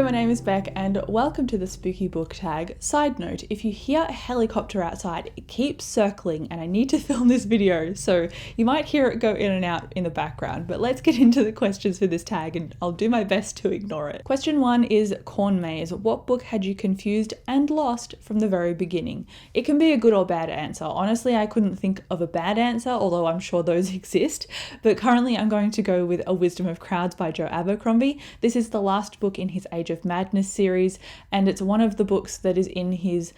my name is Beck and welcome to the Spooky Book Tag. Side note, if you hear a helicopter outside, it keeps circling and I need to film this video, so you might hear it go in and out in the background, but let's get into the questions for this tag and I'll do my best to ignore it. Question 1 is Corn Maze. What book had you confused and lost from the very beginning? It can be a good or bad answer. Honestly, I couldn't think of a bad answer, although I'm sure those exist, but currently I'm going to go with A Wisdom of Crowds by Joe Abercrombie. This is the last book in his Age of Madness series, and it's one of the books that is in his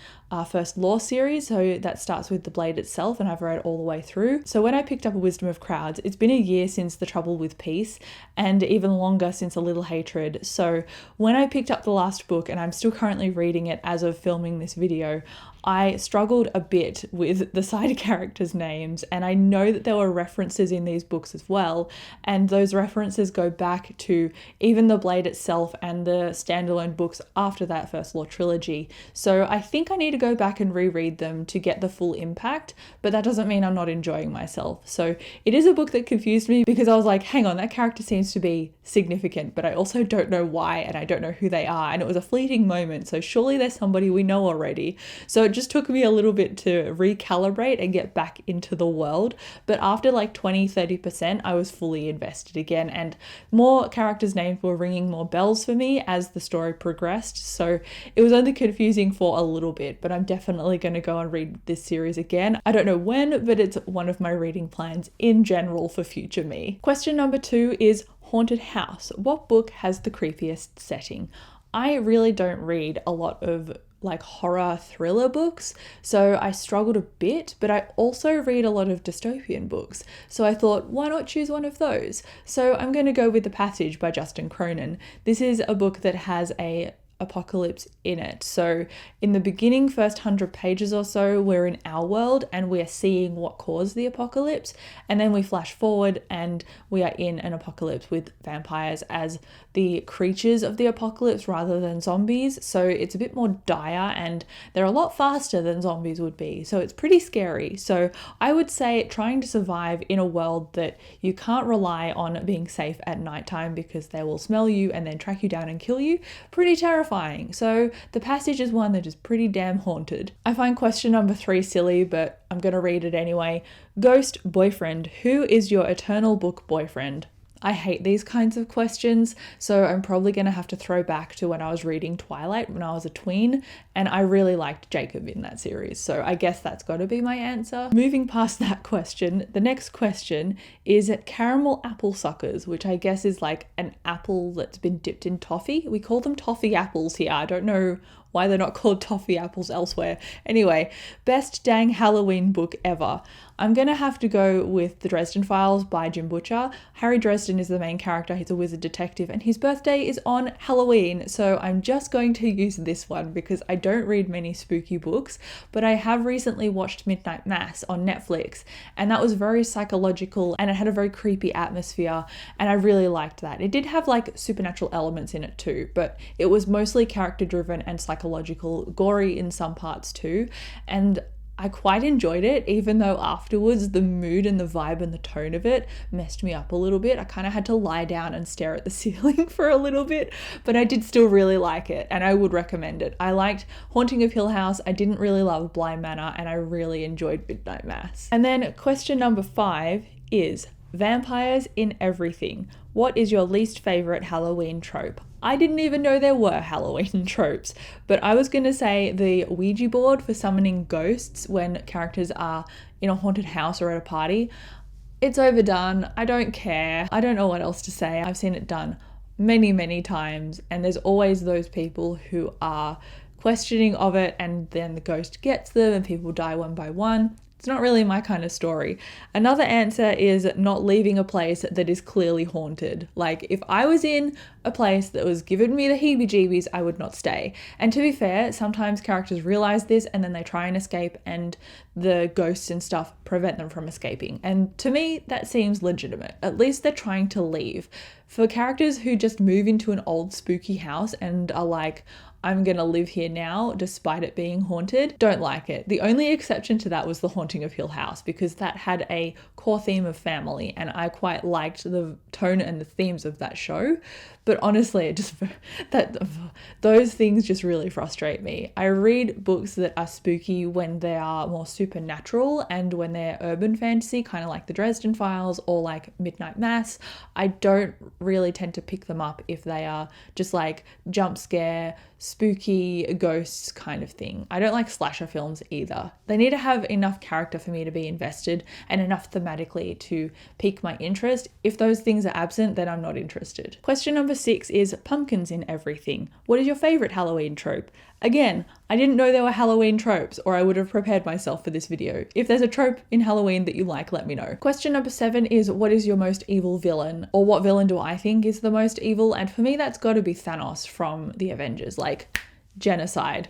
first law series, so that starts with The Blade itself, and I've read all the way through. So when I picked up A Wisdom of Crowds, it's been a year since The Trouble with Peace, and even longer since A Little Hatred. So when I picked up the last book, and I'm still currently reading it as of filming this video, I struggled a bit with the side characters' names, and I know that there were references in these books as well, and those references go back to even The Blade itself and the standalone books after that first law trilogy. So I think I need to go back and reread them to get the full impact, but that doesn't mean I'm not enjoying myself. So it is a book that confused me because I was like, hang on, that character seems to be significant, but I also don't know why and I don't know who they are, and it was a fleeting moment, so surely there's somebody we know already. So it just took me a little bit to recalibrate and get back into the world, but after like 20-30% I was fully invested again, and more characters' names were ringing more bells for me as the story progressed. So it was only confusing for a little bit, but I'm definitely going to go and read this series again. I don't know when, but it's one of my reading plans in general for future me. Question number 2 is Haunted House. What book has the creepiest setting? I really don't read a lot of like horror thriller books, so I struggled a bit, but I also read a lot of dystopian books, so I thought, why not choose one of those? So I'm going to go with The Passage by Justin Cronin. This is a book that has a apocalypse in it. So in the beginning, first 100 pages or so, we're in our world and we're seeing what caused the apocalypse, and then we flash forward and we are in an apocalypse with vampires as the creatures of the apocalypse rather than zombies. So it's a bit more dire and they're a lot faster than zombies would be, so it's pretty scary. So I would say trying to survive in a world that you can't rely on being safe at nighttime because they will smell you and then track you down and kill you, pretty terrifying. So The Passage is one that is pretty damn haunted. I find question number 3 silly, but I'm going to read it anyway. Ghost boyfriend. Who is your eternal book boyfriend? I hate these kinds of questions, so I'm probably going to have to throw back to when I was reading Twilight when I was a tween, and I really liked Jacob in that series, so I guess that's got to be my answer. Moving past that question, the next question is caramel apple suckers, which I guess is like an apple that's been dipped in toffee. We call them toffee apples here. I don't know why they're not called toffee apples elsewhere. Anyway, best dang Halloween book ever. I'm gonna have to go with The Dresden Files by Jim Butcher. Harry Dresden is the main character. He's a wizard detective and his birthday is on Halloween. So I'm just going to use this one because I don't read many spooky books, but I have recently watched Midnight Mass on Netflix, and that was very psychological and it had a very creepy atmosphere, and I really liked that. It did have like supernatural elements in it too, but it was mostly character driven and psychological, gory in some parts too, and I quite enjoyed it, even though afterwards the mood and the vibe and the tone of it messed me up a little bit. I kind of had to lie down and stare at the ceiling for a little bit, but I did still really like it and I would recommend it. I liked Haunting of Hill House, I didn't really love Bly Manor, and I really enjoyed Midnight Mass. And then question number 5 is vampires in everything. What is your least favorite Halloween trope? I didn't even know there were Halloween tropes, but I was going to say the Ouija board for summoning ghosts when characters are in a haunted house or at a party. It's overdone. I don't care. I don't know what else to say. I've seen it done many times, and there's always those people who are questioning of it, and then the ghost gets them and people die one by one. It's not really my kind of story. Another answer is not leaving a place that is clearly haunted. Like if I was in a place that was giving me the heebie-jeebies, I would not stay. And to be fair, sometimes characters realize this and then they try and escape and the ghosts and stuff prevent them from escaping. And to me, that seems legitimate. At least they're trying to leave. For characters who just move into an old spooky house and are like, I'm gonna live here now despite it being haunted. Don't like it. The only exception to that was The Haunting of Hill House, because that had a core theme of family and I quite liked the tone and the themes of that show. But honestly, those things just really frustrate me. I read books that are spooky when they are more supernatural and when they're urban fantasy, kind of like the Dresden Files or like Midnight Mass. I don't really tend to pick them up if they are just like jump scare, spooky ghosts kind of thing. I don't like slasher films either. They need to have enough character for me to be invested and enough thematically to pique my interest. If those things are absent, then I'm not interested. Question number 6 is pumpkins in everything. What is your favorite Halloween trope? Again, I didn't know there were Halloween tropes, or I would have prepared myself for this video. If there's a trope in Halloween that you like, let me know. Question number 7 is, what is your most evil villain? Or what villain do I think is the most evil? And for me, that's got to be Thanos from the Avengers, like genocide.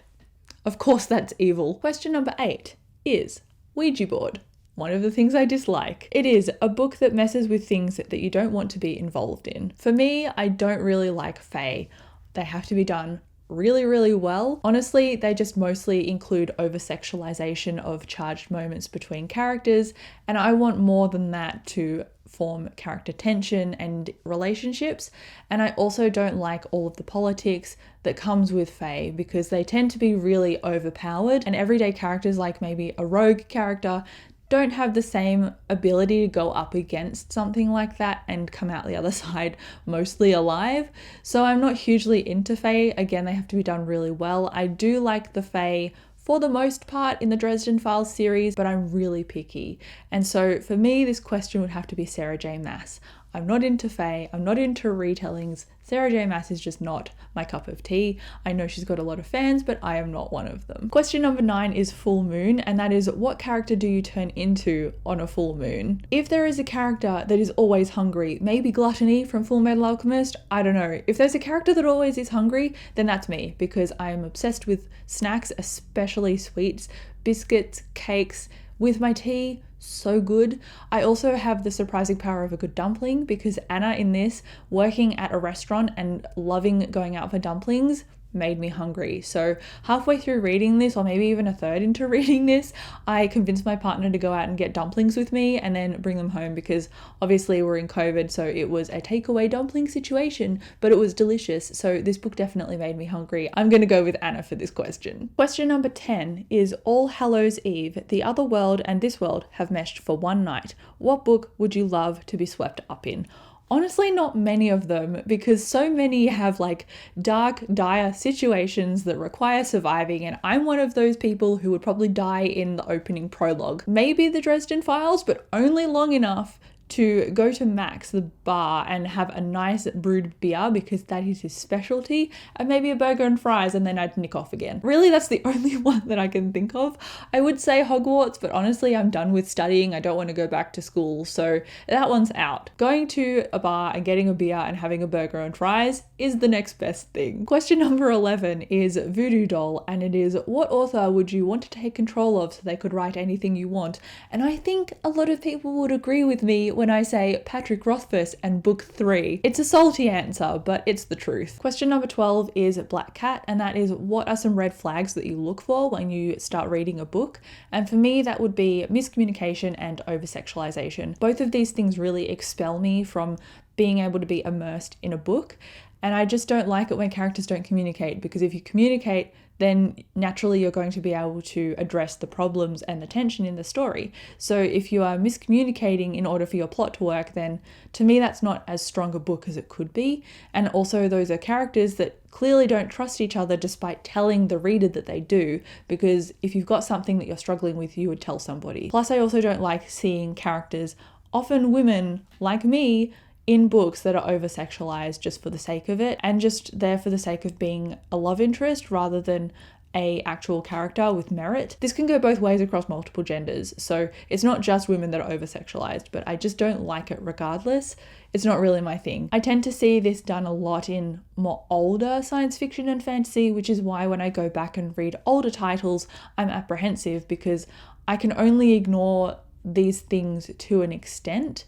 Of course that's evil. Question number 8 is Ouija board. One of the things I dislike. It is a book that messes with things that you don't want to be involved in. For me, I don't really like fae. They have to be done really, really well. Honestly, they just mostly include over-sexualization of charged moments between characters, and I want more than that to form character tension and relationships. And I also don't like all of the politics that comes with fae, because they tend to be really overpowered, and everyday characters, like maybe a rogue character, don't have the same ability to go up against something like that and come out the other side mostly alive. So I'm not hugely into fae. Again, they have to be done really well. I do like the fae for the most part in the Dresden Files series, but I'm really picky. And so for me, this question would have to be Sarah J. Maas. I'm not into fae, I'm not into retellings. Sarah J. Maas is just not my cup of tea. I know she's got a lot of fans, but I am not one of them. Question number 9 is full moon, and that is, what character do you turn into on a full moon? If there is a character that is always hungry, maybe Gluttony from Full Metal Alchemist, I don't know. If there's a character that always is hungry, then that's me, because I am obsessed with snacks, especially sweets, biscuits, cakes, with my tea. So good. I also have the surprising power of a good dumpling, because Anna in this, working at a restaurant and loving going out for dumplings, made me hungry. So halfway through reading this, or maybe even a third into reading this, I convinced my partner to go out and get dumplings with me and then bring them home, because obviously we're in COVID, so it was a takeaway dumpling situation, but it was delicious. So this book definitely made me hungry. I'm going to go with Anna for this question. Question number 10 is, All Hallows Eve, the other world and this world have meshed for one night. What book would you love to be swept up in? Honestly, not many of them, because so many have like dark, dire situations that require surviving, and I'm one of those people who would probably die in the opening prologue. Maybe the Dresden Files, but only long enough to go to Max, the bar, and have a nice brewed beer, because that is his specialty, and maybe a burger and fries, and then I'd nick off again. Really, that's the only one that I can think of. I would say Hogwarts, but honestly, I'm done with studying. I don't want to go back to school, so that one's out. Going to a bar and getting a beer and having a burger and fries is the next best thing. Question number 11 is Voodoo Doll, and it is, what author would you want to take control of so they could write anything you want? And I think a lot of people would agree with me when I say Patrick Rothfuss and book 3. It's a salty answer, but it's the truth. Question number 12 is Black Cat, and that is, what are some red flags that you look for when you start reading a book? And for me, that would be miscommunication and over-sexualization. Both of these things really expel me from being able to be immersed in a book. And I just don't like it when characters don't communicate, because if you communicate, then naturally you're going to be able to address the problems and the tension in the story. So if you are miscommunicating in order for your plot to work, then to me that's not as strong a book as it could be. And also those are characters that clearly don't trust each other despite telling the reader that they do, because if you've got something that you're struggling with, you would tell somebody. Plus, I also don't like seeing characters, often women like me, in books that are over-sexualized just for the sake of it, and just there for the sake of being a love interest rather than a actual character with merit. This can go both ways across multiple genders, so it's not just women that are over-sexualized, but I just don't like it regardless. It's not really my thing. I tend to see this done a lot in more older science fiction and fantasy, which is why when I go back and read older titles, I'm apprehensive, because I can only ignore these things to an extent.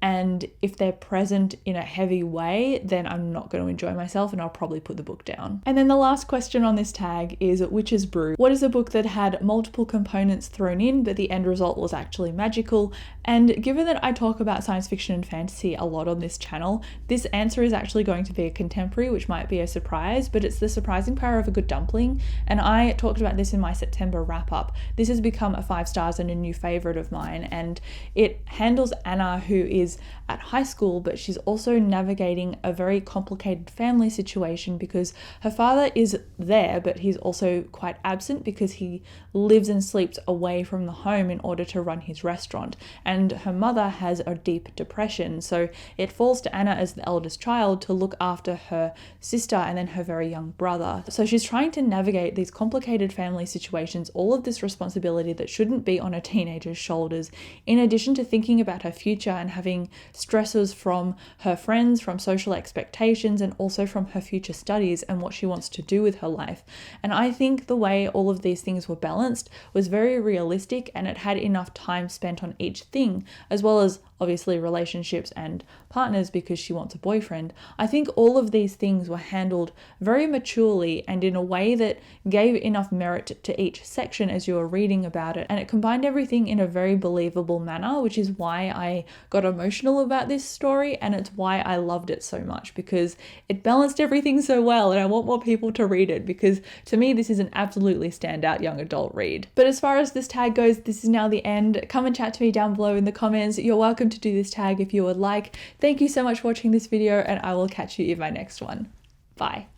And if they're present in a heavy way, then I'm not going to enjoy myself and I'll probably put the book down. And then the last question on this tag is Witch's Brew. What is a book that had multiple components thrown in, but the end result was actually magical? And given that I talk about science fiction and fantasy a lot on this channel, this answer is actually going to be a contemporary, which might be a surprise, but it's The Surprising Power of a Good Dumpling. And I talked about this in my September wrap up. This has become a 5 stars and a new favorite of mine. And it handles Anna, who is at high school, but she's also navigating a very complicated family situation because her father is there, but he's also quite absent because he lives and sleeps away from the home in order to run his restaurant. And her mother has a deep depression, so it falls to Anna as the eldest child to look after her sister and then her very young brother. So she's trying to navigate these complicated family situations, all of this responsibility that shouldn't be on a teenager's shoulders, in addition to thinking about her future and having stresses from her friends, from social expectations, and also from her future studies and what she wants to do with her life. And I think the way all of these things were balanced was very realistic, and it had enough time spent on each thing, as well as obviously relationships and partners because she wants a boyfriend. I think all of these things were handled very maturely and in a way that gave enough merit to each section as you were reading about it, and it combined everything in a very believable manner, which is why I got emotional about this story, and it's why I loved it so much, because it balanced everything so well, and I want more people to read it because to me this is an absolutely standout young adult read. But as far as this tag goes, this is now the end. Come and chat to me down below in the comments. You're welcome to do this tag if you would like. Thank you so much for watching this video, and I will catch you in my next one. Bye.